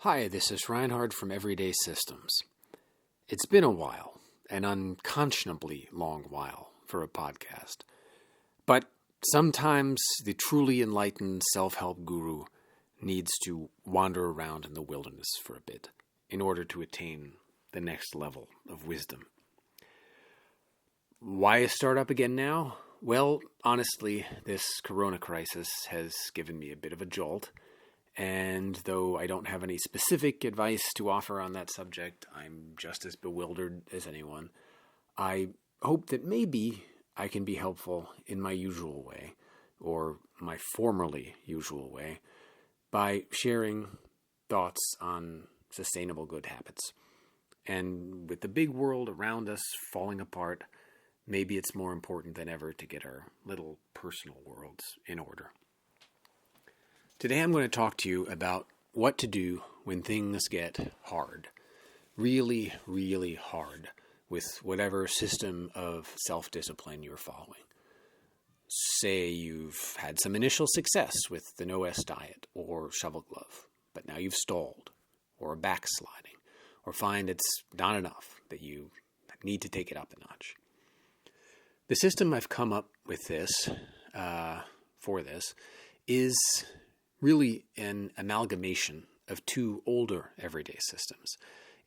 Hi, this is Reinhard from Everyday Systems. It's been a while, an unconscionably long while for a podcast. But sometimes the truly enlightened self-help guru needs to wander around in the wilderness for a bit in order to attain the next level of wisdom. Why start up again now? Well, honestly, this corona crisis has given me a bit of a jolt. And though I don't have any specific advice to offer on that subject, I'm just as bewildered as anyone. I hope that maybe I can be helpful in my usual way, or my formerly usual way, by sharing thoughts on sustainable good habits. And with the big world around us falling apart, maybe it's more important than ever to get our little personal worlds in order. Today I'm going to talk to you about what to do when things get hard. Really, really hard with whatever system of self-discipline you're following. Say you've had some initial success with the no-S diet or shovel glove, but now you've stalled or are backsliding or find it's not enough, that you need to take it up a notch. The system I've come up with for this is really an amalgamation of two older everyday systems.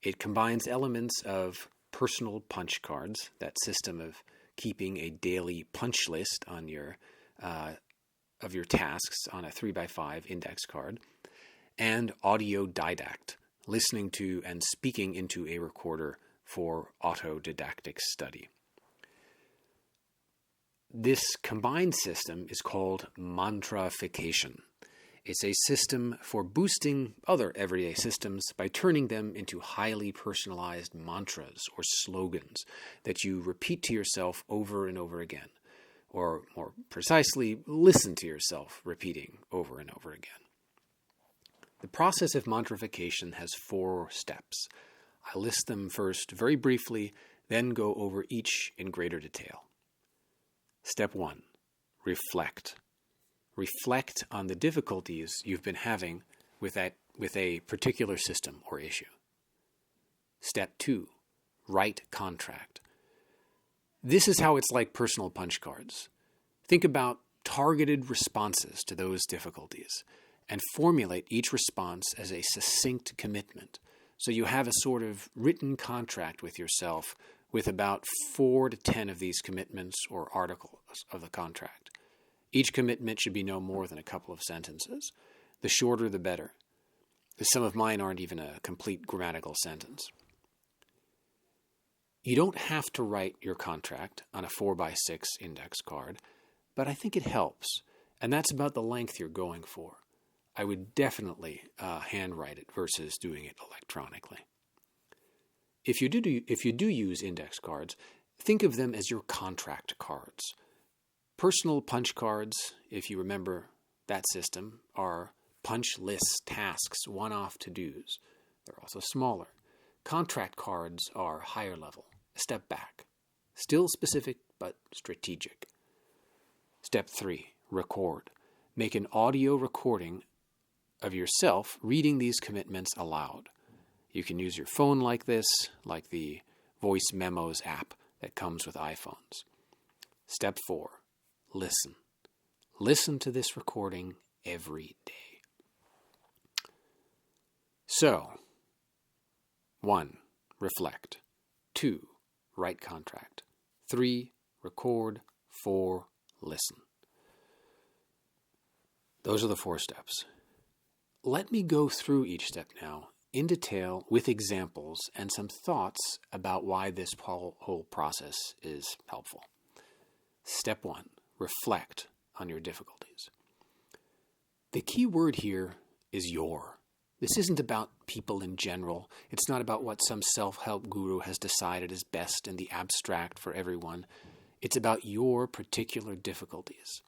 It combines elements of personal punch cards, that system of keeping a daily punch list on of your tasks on a 3x5 index card, and audio didact, listening to and speaking into a recorder for autodidactic study. This combined system is called Mantrafication. It's a system for boosting other everyday systems by turning them into highly personalized mantras or slogans that you repeat to yourself over and over again, or more precisely, listen to yourself repeating over and over again. The process of mantrafication has 4 steps. I list them first very briefly, then go over each in greater detail. Step 1, reflect. Reflect on the difficulties you've been having with a particular system or issue. Step 2, write contract. This is how it's like personal punch cards. Think about targeted responses to those difficulties and formulate each response as a succinct commitment. So you have a sort of written contract with yourself with about 4 to 10 of these commitments or articles of the contract. Each commitment should be no more than a couple of sentences. The shorter, the better. Some of mine aren't even a complete grammatical sentence. You don't have to write your contract on a 4x6 index card, but I think it helps, and that's about the length you're going for. I would definitely handwrite it versus doing it electronically. If you do use index cards, think of them as your contract cards. Personal punch cards, if you remember that system, are punch lists, tasks, one-off to-dos. They're also smaller. Contract cards are higher level, a step back. Still specific, but strategic. Step 3, record. Make an audio recording of yourself reading these commitments aloud. You can use your phone like this, like the Voice Memos app that comes with iPhones. Step 4, listen. Listen to this recording every day. So, 1, reflect. 2, write contract. 3, record. 4, listen. Those are the 4 steps. Let me go through each step now in detail with examples and some thoughts about why this whole process is helpful. Step 1. Reflect on your difficulties. The key word here is your. This isn't about people in general. It's not about what some self-help guru has decided is best in the abstract for everyone. It's about your particular difficulties.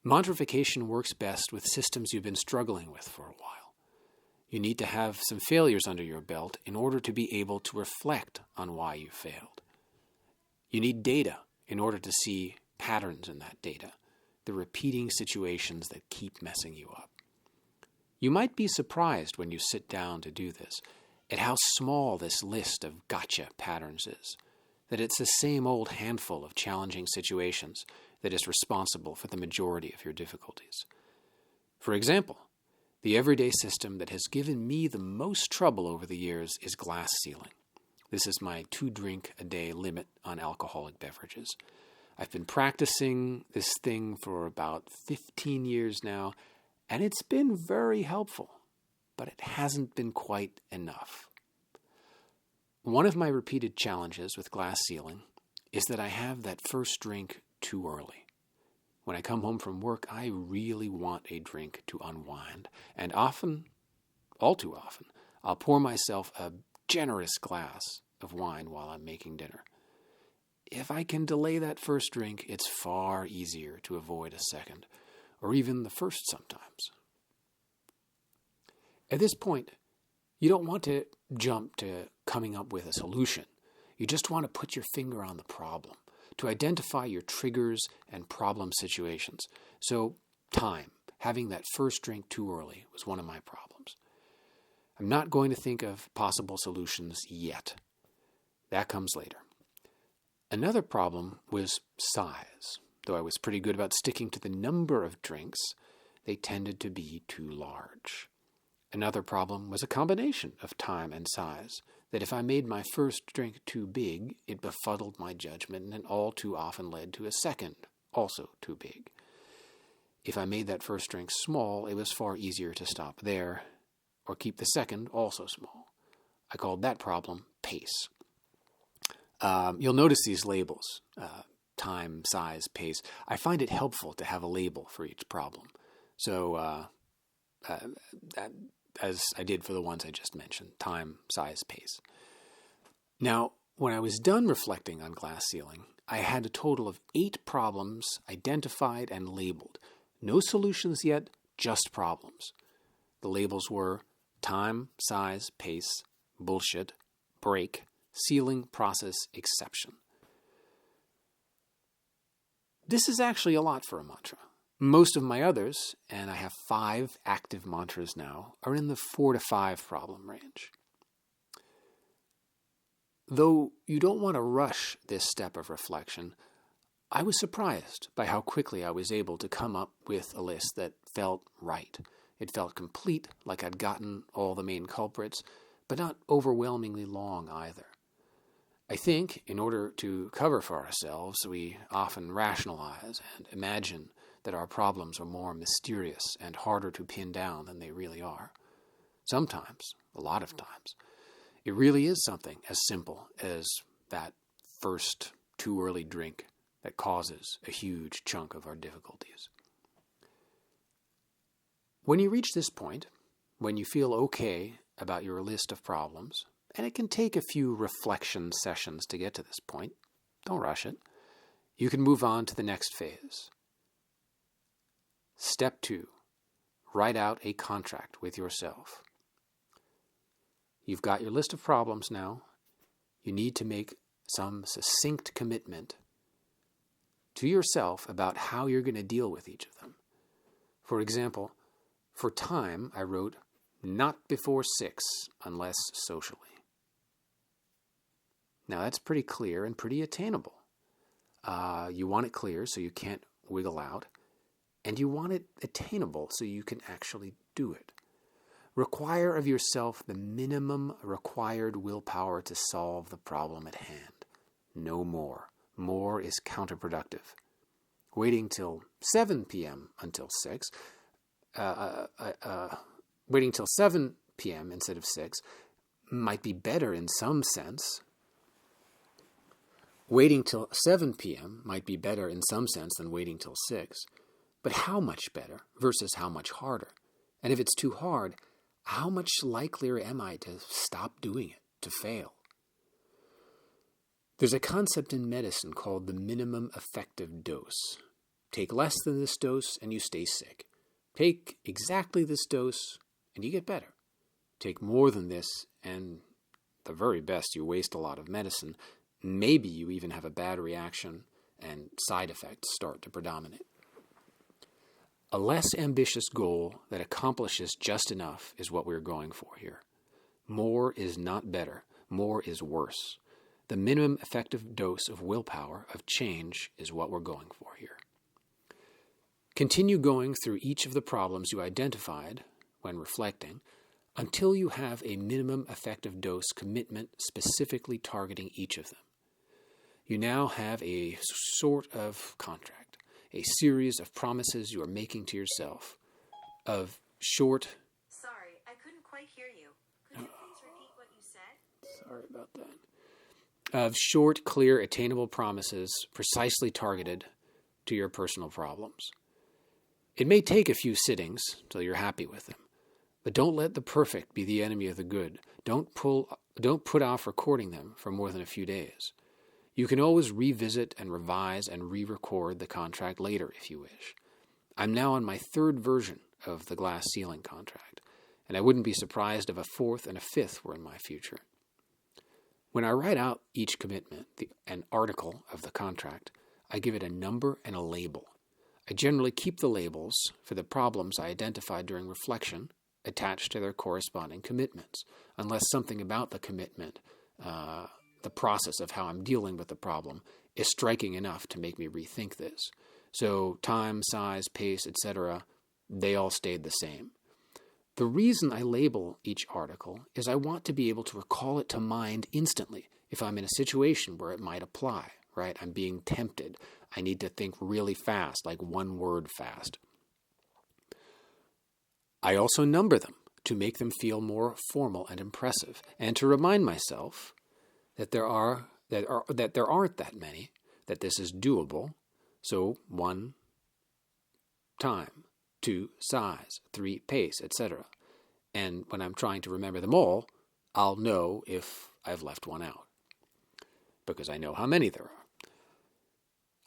Mantrafication works best with systems you've been struggling with for a while. You need to have some failures under your belt in order to be able to reflect on why you failed. You need data in order to see patterns in that data, the repeating situations that keep messing you up. You might be surprised when you sit down to do this at how small this list of gotcha patterns is, that it's the same old handful of challenging situations that is responsible for the majority of your difficulties. For example, the everyday system that has given me the most trouble over the years is glass ceiling. This is my 2-drink-a-day limit on alcoholic beverages. I've been practicing this thing for about 15 years now, and it's been very helpful, but it hasn't been quite enough. One of my repeated challenges with glass ceiling is that I have that first drink too early. When I come home from work, I really want a drink to unwind, and often, all too often, I'll pour myself a generous glass of wine while I'm making dinner. If I can delay that first drink, it's far easier to avoid a second, or even the first sometimes. At this point, you don't want to jump to coming up with a solution. You just want to put your finger on the problem, to identify your triggers and problem situations. So, time, having that first drink too early, was one of my problems. I'm not going to think of possible solutions yet. That comes later. Another problem was size. Though I was pretty good about sticking to the number of drinks, they tended to be too large. Another problem was a combination of time and size, that if I made my first drink too big, it befuddled my judgment and all too often led to a second, also too big. If I made that first drink small, it was far easier to stop there, or keep the second also small. I called that problem pace. You'll notice these labels, time, size, pace. I find it helpful to have a label for each problem. So, as I did for the ones I just mentioned, time, size, pace. Now, when I was done reflecting on glass ceiling, I had a total of 8 problems identified and labeled. No solutions yet, just problems. The labels were time, size, pace, bullshit, break, ceiling, process, exception. This is actually a lot for a mantra. Most of my others, and I have 5 active mantras now, are in the 4 to 5 problem range. Though you don't want to rush this step of reflection, I was surprised by how quickly I was able to come up with a list that felt right. It felt complete, like I'd gotten all the main culprits, but not overwhelmingly long either. I think, in order to cover for ourselves, we often rationalize and imagine that our problems are more mysterious and harder to pin down than they really are. Sometimes, a lot of times, it really is something as simple as that first too early drink that causes a huge chunk of our difficulties. When you reach this point, when you feel okay about your list of problems, and it can take a few reflection sessions to get to this point, don't rush it, you can move on to the next phase. Step 2, write out a contract with yourself. You've got your list of problems now. You need to make some succinct commitment to yourself about how you're going to deal with each of them. For example, for time, I wrote, not before 6 unless socially. Now that's pretty clear and pretty attainable. You want it clear so you can't wiggle out, and you want it attainable so you can actually do it. Require of yourself the minimum required willpower to solve the problem at hand. No more. More is counterproductive. Waiting till 7 p.m. until 6, waiting till 7 p.m. instead of 6 might be better in some sense. Waiting till 7 p.m. might be better in some sense than waiting till 6. But how much better versus how much harder? And if it's too hard, how much likelier am I to stop doing it, to fail? There's a concept in medicine called the minimum effective dose. Take less than this dose and you stay sick. Take exactly this dose and you get better. Take more than this and, the very best, you waste a lot of medicine. Maybe you even have a bad reaction and side effects start to predominate. A less ambitious goal that accomplishes just enough is what we're going for here. More is not better. More is worse. The minimum effective dose of willpower, of change, is what we're going for here. Continue going through each of the problems you identified when reflecting until you have a minimum effective dose commitment specifically targeting each of them. You now have a sort of contract, a series of promises you are making to yourself, of short... Sorry, I couldn't quite hear you. Could you please repeat what you said? Sorry about that. Of short, clear, attainable promises precisely targeted to your personal problems. It may take a few sittings till you're happy with them, but don't let the perfect be the enemy of the good. Don't put off recording them for more than a few days. You can always revisit and revise and re-record the contract later if you wish. I'm now on my third version of the glass ceiling contract, and I wouldn't be surprised if a fourth and a fifth were in my future. When I write out each commitment, an article of the contract, I give it a number and a label. I generally keep the labels for the problems I identified during reflection attached to their corresponding commitments, unless something about the commitment, the process of how I'm dealing with the problem, is striking enough to make me rethink this. So time, size, pace, etc., they all stayed the same. The reason I label each article is I want to be able to recall it to mind instantly if I'm in a situation where it might apply, right? I'm being tempted. I need to think really fast, like one word fast. I also number them to make them feel more formal and impressive, and to remind myself that there aren't that many, that this is doable. So 1, time, 2, size, 3, pace, etc. And when I'm trying to remember them all, I'll know if I've left one out, because I know how many there are.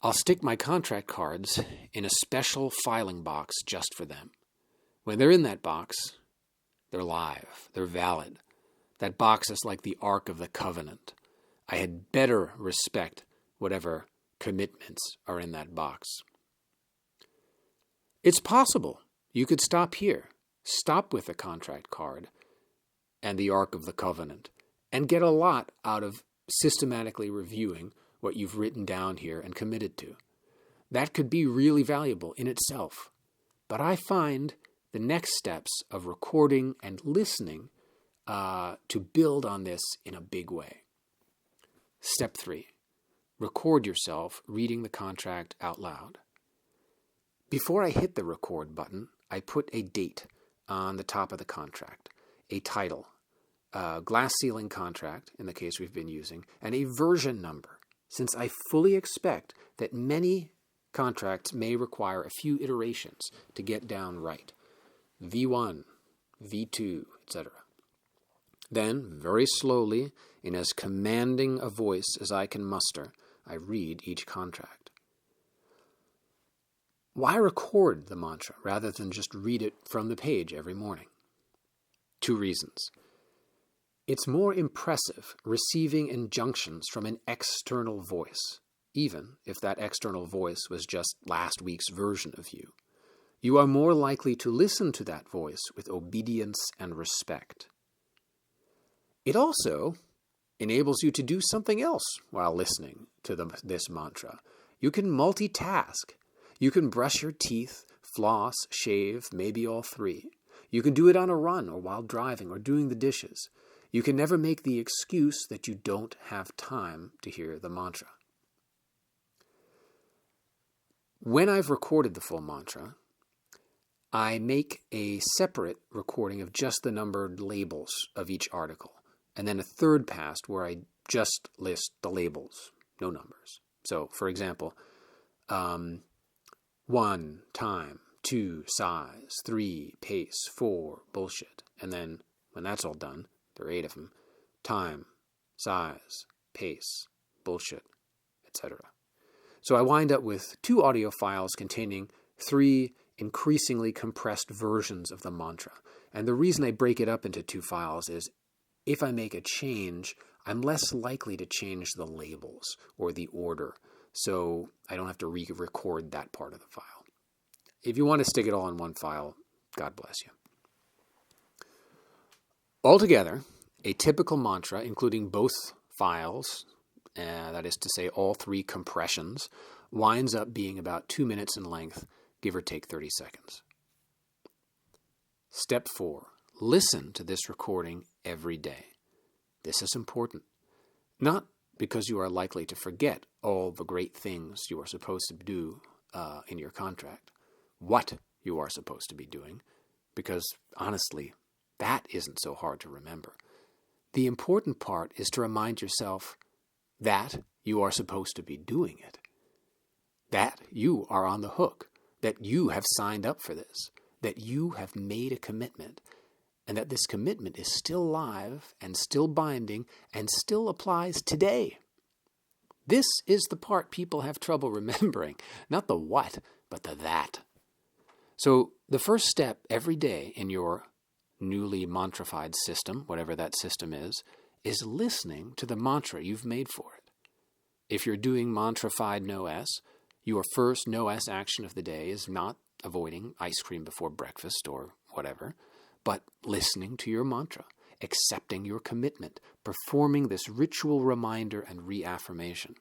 I'll stick my contract cards in a special filing box just for them. When they're in that box, they're live, they're valid. That box is like the Ark of the Covenant. I had better respect whatever commitments are in that box. It's possible you could stop here, stop with the contract card and the Ark of the Covenant, and get a lot out of systematically reviewing what you've written down here and committed to. That could be really valuable in itself. But I find the next steps of recording and listening to build on this in a big way. Step 3. Record yourself reading the contract out loud. Before I hit the record button, I put a date on the top of the contract, a title, a glass ceiling contract, in the case we've been using, and a version number, since I fully expect that many contracts may require a few iterations to get down right. V1, V2, etc. Then, very slowly, in as commanding a voice as I can muster, I read each contract. Why record the mantra rather than just read it from the page every morning? 2 reasons. It's more impressive receiving injunctions from an external voice, even if that external voice was just last week's version of you. You are more likely to listen to that voice with obedience and respect. It also enables you to do something else while listening to this mantra. You can multitask. You can brush your teeth, floss, shave, maybe all 3. You can do it on a run or while driving or doing the dishes. You can never make the excuse that you don't have time to hear the mantra. When I've recorded the full mantra, I make a separate recording of just the numbered labels of each article, and then a third pass where I just list the labels, no numbers. So, for example, 1, time, 2, size, 3, pace, 4, bullshit. And then, when that's all done, there are 8 of them, time, size, pace, bullshit, etc. So I wind up with 2 audio files containing 3 increasingly compressed versions of the mantra. And the reason I break it up into 2 files is if I make a change, I'm less likely to change the labels or the order, so I don't have to re-record that part of the file. if you want to stick it all in one file, God bless you. Altogether, a typical mantra, including both files, that is to say all three compressions, winds up being about 2 minutes in length, give or take 30 seconds. Step 4. Listen to this recording every day. This is important. Not because you are likely to forget all the great things you are supposed to do in your contract, what you are supposed to be doing, because honestly, that isn't so hard to remember. The important part is to remind yourself that you are supposed to be doing it, that you are on the hook, that you have signed up for this, that you have made a commitment, and that this commitment is still live and still binding and still applies today. This is the part people have trouble remembering, not the what, but the that. So the first step every day in your newly mantrafied system, whatever that system is listening to the mantra you've made for it. If you're doing mantrafied no S, your first no S action of the day is not avoiding ice cream before breakfast or whatever, but listening to your mantra, accepting your commitment, performing this ritual reminder and reaffirmation.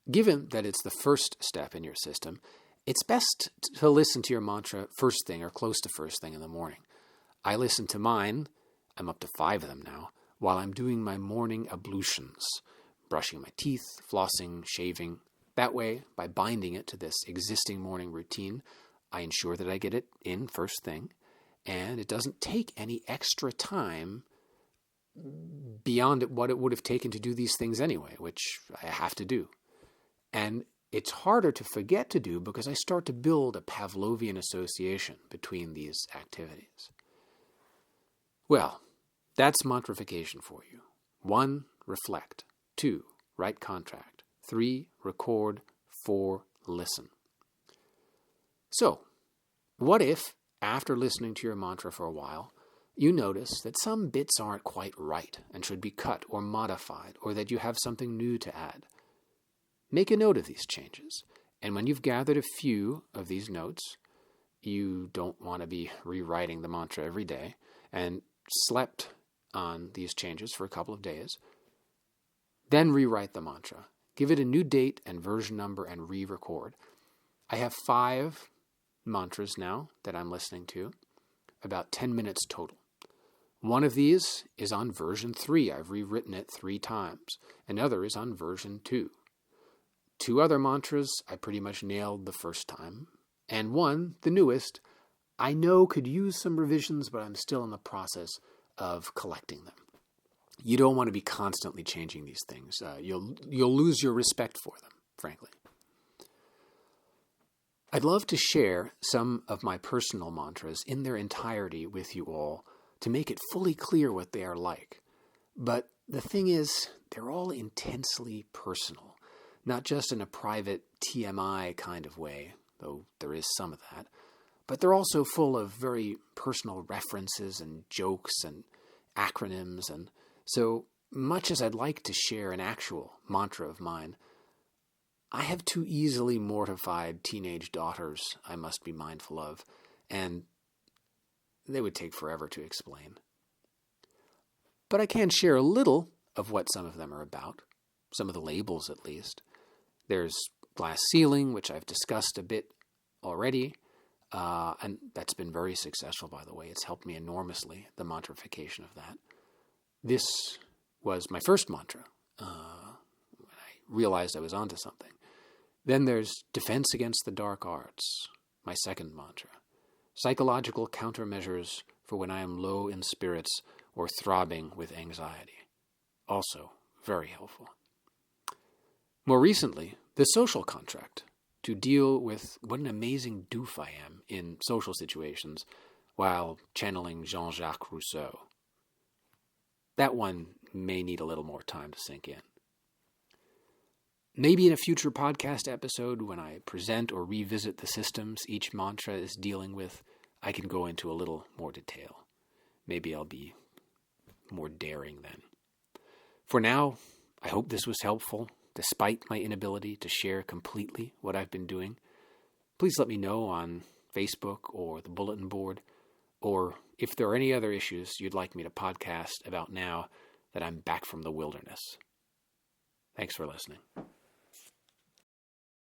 Given that it's the first step in your system, it's best to listen to your mantra first thing or close to first thing in the morning. I listen to mine, I'm up to 5 of them now, while I'm doing my morning ablutions, brushing my teeth, flossing, shaving. That way, by binding it to this existing morning routine, I ensure that I get it in first thing, and it doesn't take any extra time beyond what it would have taken to do these things anyway, which I have to do. And it's harder to forget to do because I start to build a Pavlovian association between these activities. Well, that's mantrafication for you. 1, reflect. 2, write contract. 3, record. 4, listen. So, what if, after listening to your mantra for a while, you notice that some bits aren't quite right and should be cut or modified, or that you have something new to add? Make a note of these changes, and when you've gathered a few of these notes, you don't want to be rewriting the mantra every day, and slept on these changes for a couple of days, then rewrite the mantra. Give it a new date and version number and re-record. I have 5 mantras now that I'm listening to, about 10 minutes total. One of these is on version 3. I've rewritten it 3 times. Another is on version 2. 2 other mantras I pretty much nailed the first time. And one, the newest, I know could use some revisions, but I'm still in the process of collecting them. You don't want to be constantly changing these things. You'll lose your respect for them, frankly. I'd love to share some of my personal mantras in their entirety with you all to make it fully clear what they are like. But the thing is, they're all intensely personal, not just in a private TMI kind of way, though there is some of that, but they're also full of very personal references and jokes and acronyms, and so much as I'd like to share an actual mantra of mine, I have 2 easily mortified teenage daughters I must be mindful of, and they would take forever to explain. But I can share a little of what some of them are about, some of the labels at least. There's glass ceiling, which I've discussed a bit already, and that's been very successful, by the way. It's helped me enormously, the mantrafication of that. This was my first mantra when I realized I was onto something. Then there's defense against the dark arts, my second mantra. Psychological countermeasures for when I am low in spirits or throbbing with anxiety. Also very helpful. More recently, the social contract, to deal with what an amazing doof I am in social situations while channeling Jean-Jacques Rousseau. That one may need a little more time to sink in. Maybe in a future podcast episode, when I present or revisit the systems each mantra is dealing with, I can go into a little more detail. Maybe I'll be more daring then. For now, I hope this was helpful, despite my inability to share completely what I've been doing. please let me know on Facebook or the bulletin board, or if there are any other issues you'd like me to podcast about now that I'm back from the wilderness. Thanks for listening.